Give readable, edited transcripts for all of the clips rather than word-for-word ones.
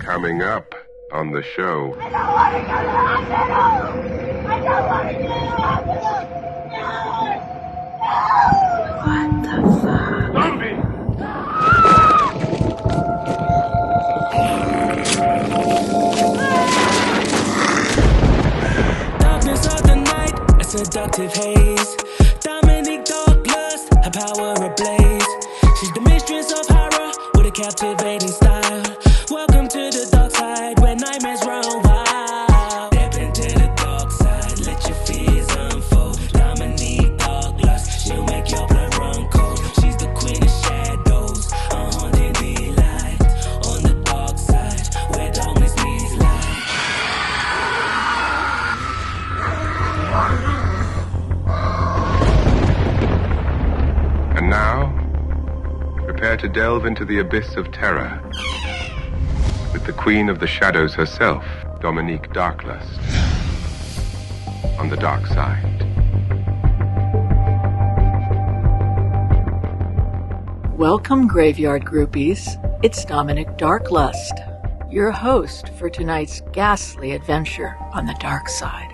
Coming up on the show. I don't want to go to the hospital! I don't want to go to the hospital! No! No! What the fuck? Zombie! Darkness of the night, a seductive haze. Dominique Darklust, her power ablaze. She's the mistress of horror with a captivating style. Welcome to the dark side where nightmares run wild. Step into the dark side, let your fears unfold. Dominique Darklust, she'll make your blood run cold. She's the queen of shadows, a haunting delight. On the dark side where darkness meets light. And now, prepare to delve into the abyss of terror with the Queen of the Shadows herself, Dominique Darklust, on the dark side. Welcome, graveyard groupies. It's Dominique Darklust, your host for tonight's ghastly adventure on the dark side.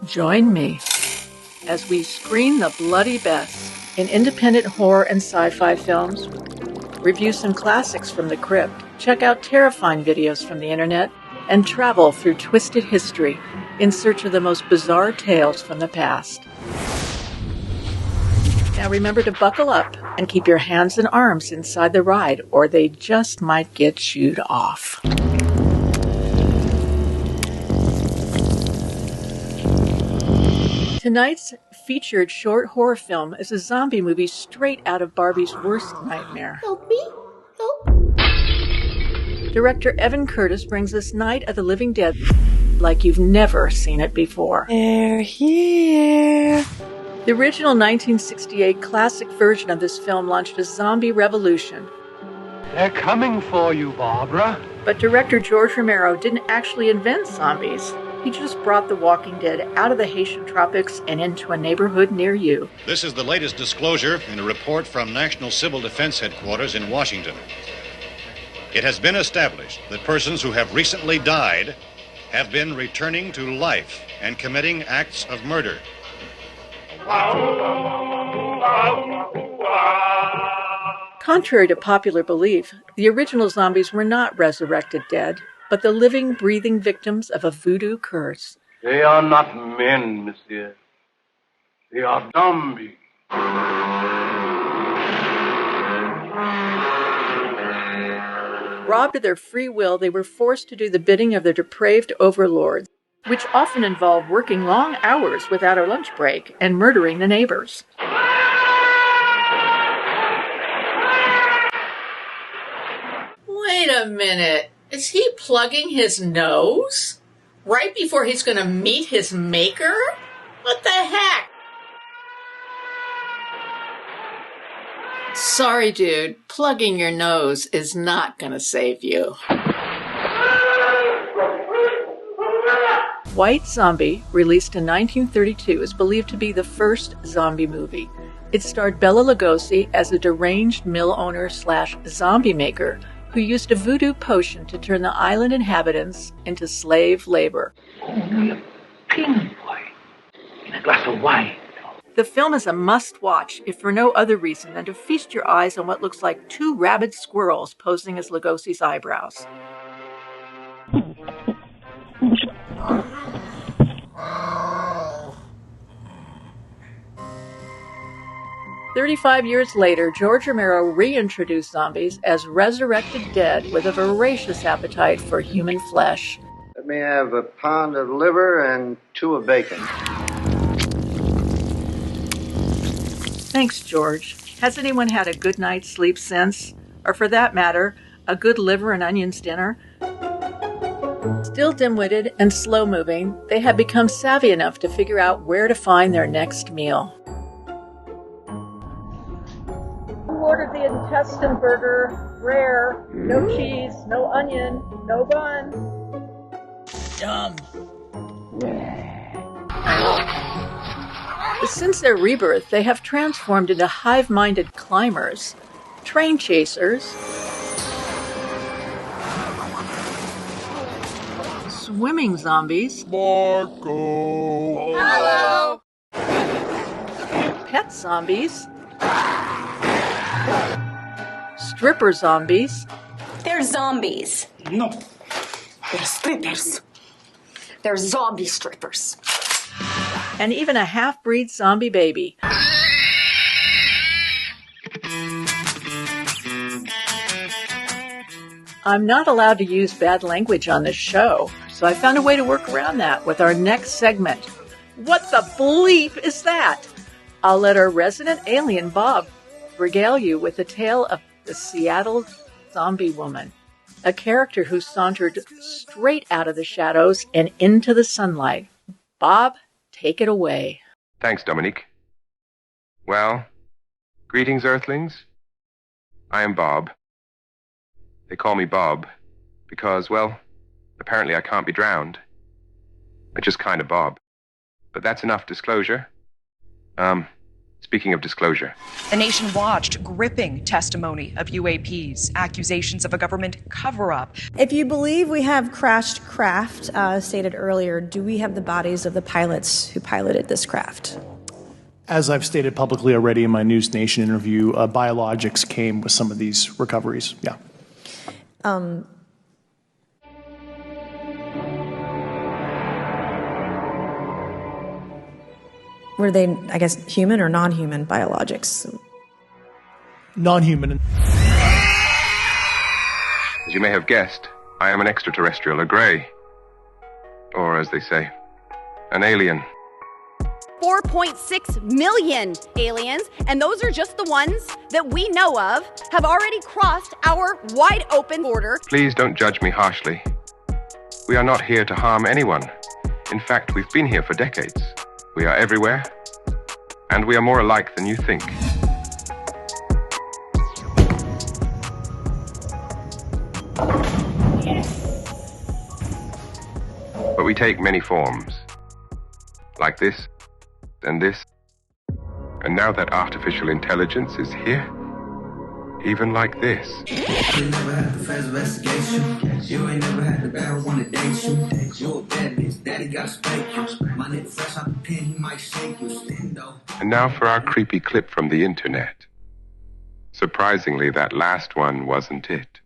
Join me as we screen the bloody best in independent horror and sci-fi films, review some classics from the crypt, check out terrifying videos from the internet, and travel through twisted history in search of the most bizarre tales from the past. Now remember to buckle up and keep your hands and arms inside the ride, or they just might get chewed off. Tonight's featured short horror film is a zombie movie straight out of Barbie's worst nightmare. Help me! Help! Director Evan Curtis brings us Night of the Living Dead like you've never seen it before. They're here. The original 1968 classic version of this film launched a zombie revolution. They're coming for you, Barbara. But director George Romero didn't actually invent zombies. He just brought the Walking Dead out of the Haitian tropics and into a neighborhood near you. This is the latest disclosure in a report from National Civil Defense Headquarters in Washington. It has been established that persons who have recently died have been returning to life and committing acts of murder. Contrary to popular belief, the original zombies were not resurrected dead, but the living, breathing victims of a voodoo curse. They are not men, monsieur. They are zombies. Robbed of their free will, they were forced to do the bidding of their depraved overlords, which often involved working long hours without a lunch break and murdering the neighbors. Wait a minute. Is he plugging his nose? Right before he's going to meet his maker? What the heck? Sorry, dude. Plugging your nose is not going to save you. White Zombie, released in 1932, is believed to be the first zombie movie. It starred Bela Lugosi as a deranged mill owner/zombie maker who used a voodoo potion to turn the island inhabitants into slave labor. Only a pin boy in a glass of wine. The film is a must-watch, if for no other reason than to feast your eyes on what looks like two rabid squirrels posing as Lugosi's eyebrows. "35 years later, George Romero reintroduced zombies as resurrected dead with a voracious appetite for human flesh. Let me have a pound of liver and 2 of bacon. Thanks, George. Has anyone had a good night's sleep since? Or for that matter, a good liver and onions dinner? Still dim-witted and slow-moving, they have become savvy enough to figure out where to find their next meal. Ordered the intestine burger, rare, no cheese, no onion, no bun. Dumb. Since their rebirth, they have transformed into hive-minded climbers, train chasers, swimming zombies, Marco! hello, pet zombies, stripper zombies, They're zombies. No, they're strippers. They're zombie strippers. and even a half-breed zombie baby. I'm not allowed to use bad language on this show, so I found a way to work around that with our next segment. What the bleep is that? I'll let our resident alien, Bob, regale you with the tale of the Seattle Zombie Woman, a character who sauntered straight out of the shadows and into the sunlight. Bob, take it away. Thanks, Dominique. Well, greetings, Earthlings. I am Bob. They call me Bob because, well, apparently I can't be drowned. I just kind of bob. But that's enough disclosure. Speaking of disclosure. The nation watched gripping testimony of UAPs, accusations of a government cover-up. If you believe we have crashed craft, stated earlier, do we have the bodies of the pilots who piloted this craft? As I've stated publicly already in my News Nation interview, biologics came with some of these recoveries. Yeah. Were they, I guess, human or non-human biologics? Non-human. As you may have guessed, I am an extraterrestrial, a Grey. Or, as they say, an alien. 4.6 million aliens, and those are just the ones that we know of, have already crossed our wide open border. Please don't judge me harshly. We are not here to harm anyone. In fact, we've been here for decades. We are everywhere, and we are more alike than you think. But we take many forms. Like this, and this. And now that artificial intelligence is here, even like this. You never had the first investigation. You ain't never had the barrel wanna date you. You a bad bitch, daddy gotta spank you. My nigga fresh out the pen, he might shake you. Stand though. And now for our creepy clip from the internet. Surprisingly, that last one wasn't it.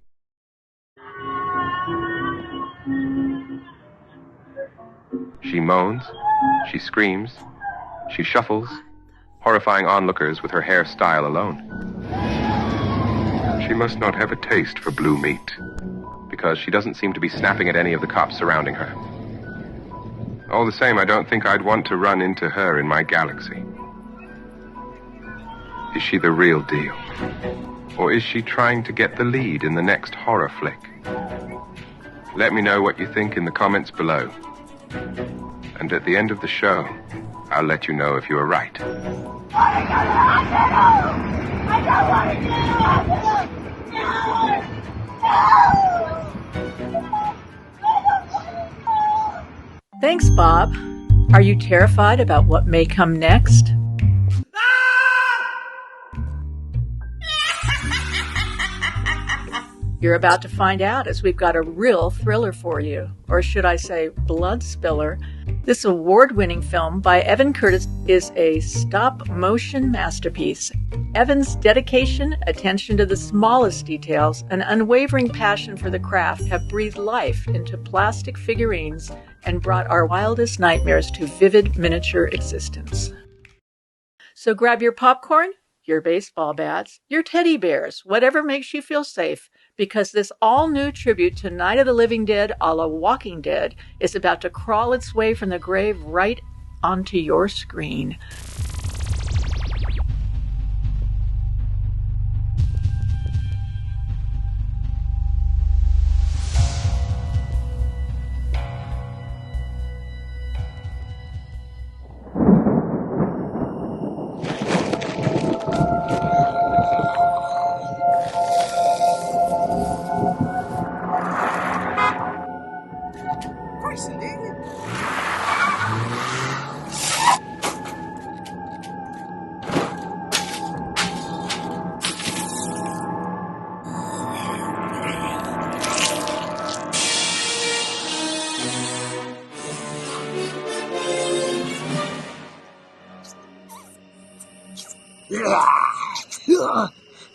She moans, she screams, she shuffles, horrifying onlookers with her hairstyle alone. She must not have a taste for blue meat, because she doesn't seem to be snapping at any of the cops surrounding her. All the same, I don't think I'd want to run into her in my galaxy. Is she the real deal? Or is she trying to get the lead in the next horror flick? Let me know what you think in the comments below. And at the end of the show, I'll let you know if you were right. I don't want to go to hospital! No! Thanks, Bob. Are you terrified about what may come next? You're about to find out, as we've got a real thriller for you, or should I say blood spiller. This award-winning film by Evan Curtis is a stop-motion masterpiece. Evan's dedication, attention to the smallest details, and unwavering passion for the craft have breathed life into plastic figurines and brought our wildest nightmares to vivid miniature existence. So grab your popcorn, your baseball bats, your teddy bears, whatever makes you feel safe, because this all-new tribute to Night of the Living Dead a la Walking Dead is about to crawl its way from the grave right onto your screen.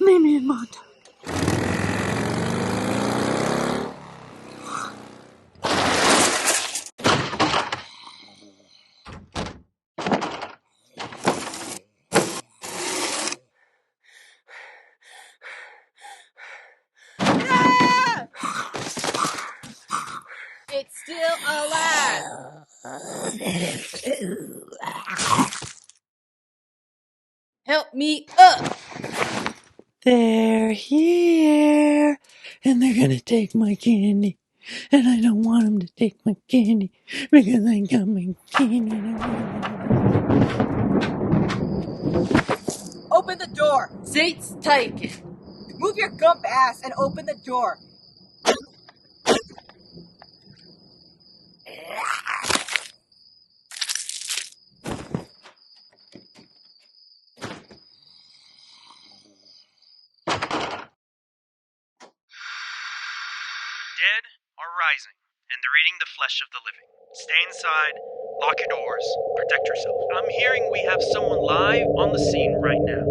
Mimi and Monta. It's still alive. Help me up. They're here, and they're gonna take my candy. And I don't want them to take my candy, because I got my candy. Open the door. Seats taken. Move your gump ass and open the door. Dead are rising, and they're eating the flesh of the living. Stay inside, lock your doors, protect yourself. I'm hearing we have someone live on the scene right now.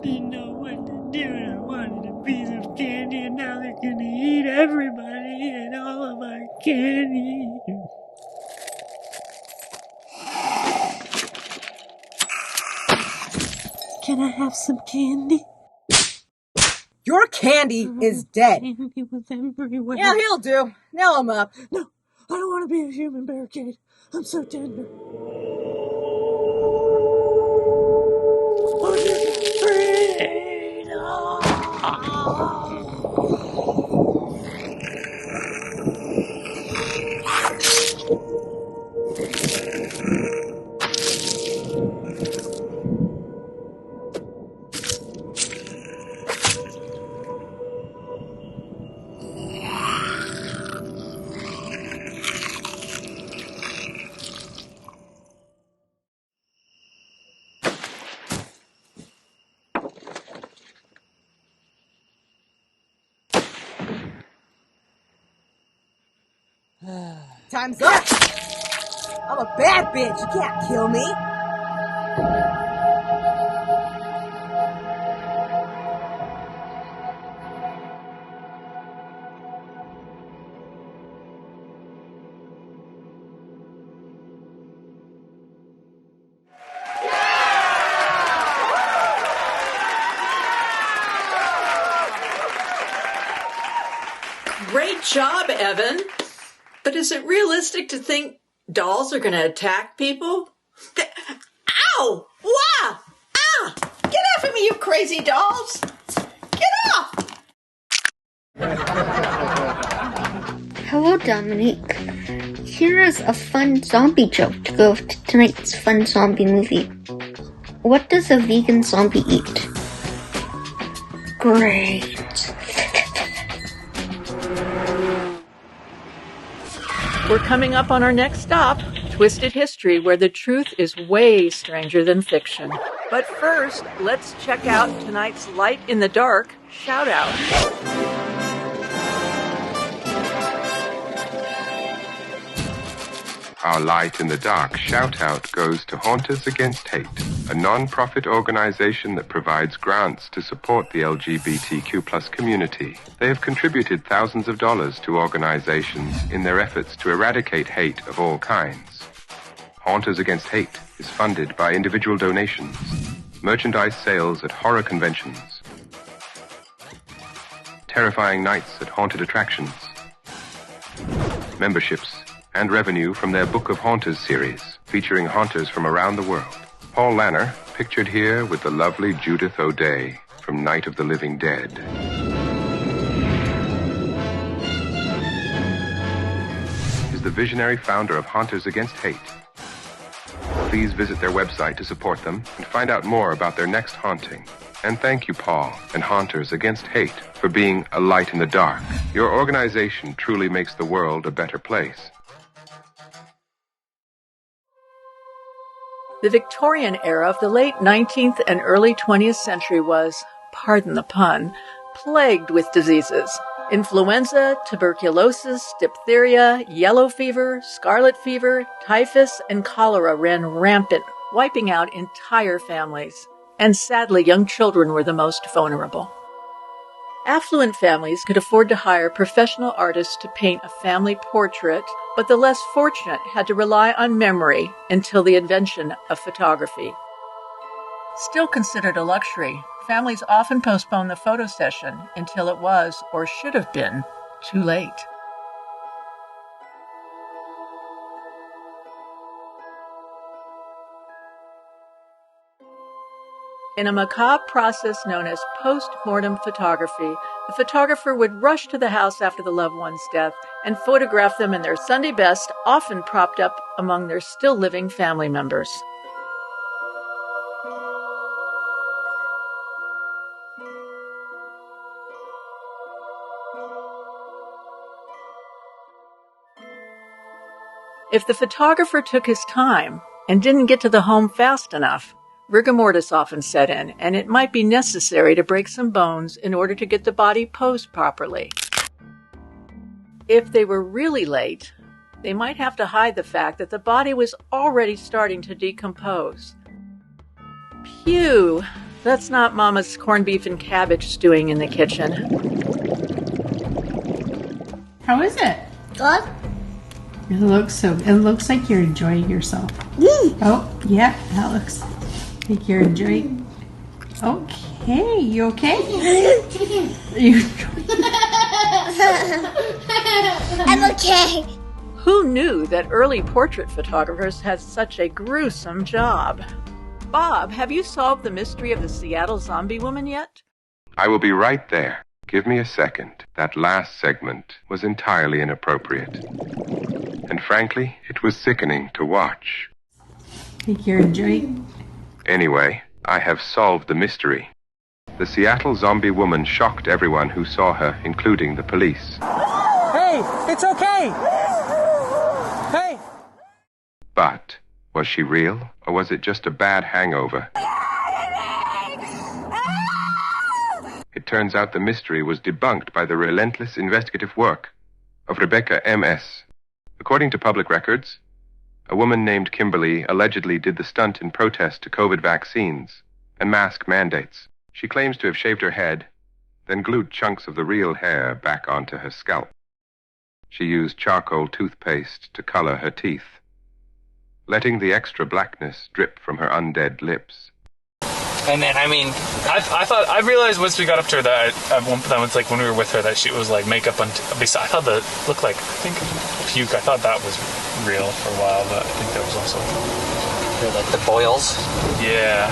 Didn't know what to do, and I wanted a piece of candy, and now they're gonna eat everybody and all of our candy. Can I have some candy? Your candy is dead. Candy was everywhere. Yeah, he'll do. Nail him up. No, I don't want to be a human barricade. I'm so tender. Time's up. I'm a bad bitch. You can't kill me. Great job, Evan. But is it realistic to think dolls are going to attack people? Ow! Wah! Ah! Get off of me, you crazy dolls! Get off! Hello, Dominique. Here is a fun zombie joke to go to tonight's fun zombie movie. What does a vegan zombie eat? Great. We're coming up on our next stop, Twisted History, where the truth is way stranger than fiction. But first, let's check out tonight's Light in the Dark shout-out. Our Light in the Dark shout-out goes to Haunters Against Hate, a non-profit organization that provides grants to support the LGBTQ+ community. They have contributed thousands of dollars to organizations in their efforts to eradicate hate of all kinds. Haunters Against Hate is funded by individual donations, merchandise sales at horror conventions, terrifying nights at haunted attractions, memberships, and revenue from their Book of Haunters series, featuring haunters from around the world. Paul Lanner, pictured here with the lovely Judith O'Day from Night of the Living Dead. the visionary founder of Haunters Against Hate. Please visit their website to support them and find out more about their next haunting. And thank you, Paul and Haunters Against Hate, for being a light in the dark. Your organization truly makes the world a better place. The Victorian era of the late 19th and early 20th century was, pardon the pun, plagued with diseases. Influenza, tuberculosis, diphtheria, yellow fever, scarlet fever, typhus, and cholera ran rampant, wiping out entire families. And sadly, young children were the most vulnerable. Affluent families could afford to hire professional artists to paint a family portrait, but the less fortunate had to rely on memory until the invention of photography. Still considered a luxury, families often postponed the photo session until it was, or should have been, too late. In a macabre process known as post-mortem photography, the photographer would rush to the house after the loved one's death and photograph them in their Sunday best, often propped up among their still living family members. If the photographer took his time and didn't get to the home fast enough, rigor mortis often set in, and it might be necessary to break some bones in order to get the body posed properly. If they were really late, they might have to hide the fact that the body was already starting to decompose. Phew, that's not Mama's corned beef and cabbage stewing in the kitchen. How is it? Good. It looks like you're enjoying yourself. Oh, yeah, that looks like you're enjoying. Okay, you okay? I'm okay. Who knew that early portrait photographers had such a gruesome job? Bob, have you solved the mystery of the Seattle zombie woman yet? I will be right there. Give me a second. That last segment was entirely inappropriate. And frankly, it was sickening to watch. Think you're enjoying? Anyway, I have solved the mystery. The Seattle zombie woman shocked everyone who saw her, including the police. Hey, it's okay! Hey! But was she real, or was it just a bad hangover? It turns out the mystery was debunked by the relentless investigative work of Rebecca M.S. According to public records, a woman named Kimberly allegedly did the stunt in protest to COVID vaccines and mask mandates. She claims to have shaved her head, then glued chunks of the real hair back onto her scalp. She used charcoal toothpaste to color her teeth, letting the extra blackness drip from her undead lips. And then, I realized once we got up to her that at one point, it's like when we were with her, that she was like makeup I thought that looked like, I think, puke. I thought that was real for a while, but I think that was also. Like the boils? Yeah.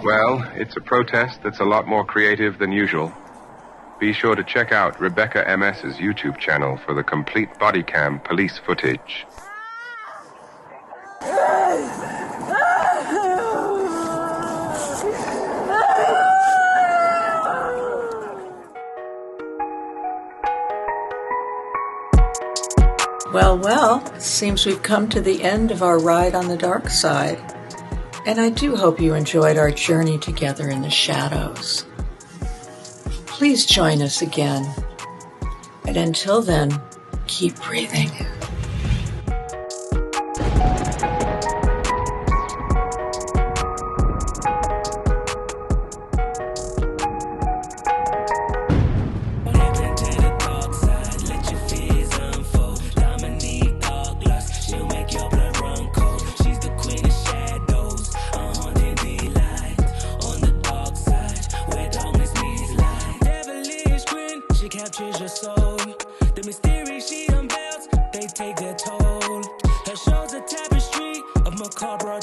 Well, it's a protest that's a lot more creative than usual. Be sure to check out Rebecca M.S.'s YouTube channel for the complete body cam police footage. Well, seems we've come to the end of our ride on the dark side. And I do hope you enjoyed our journey together in the shadows. Please join us again. And until then, keep breathing. Dominique Darklust, she'll make your blood run cold. She's the queen of shadows, a haunting delight. On the dark side, where darkness meets light. Devilish grin, she captures your soul. The mysteries she unveils, they take their toll. Her show's a tapestry of macabre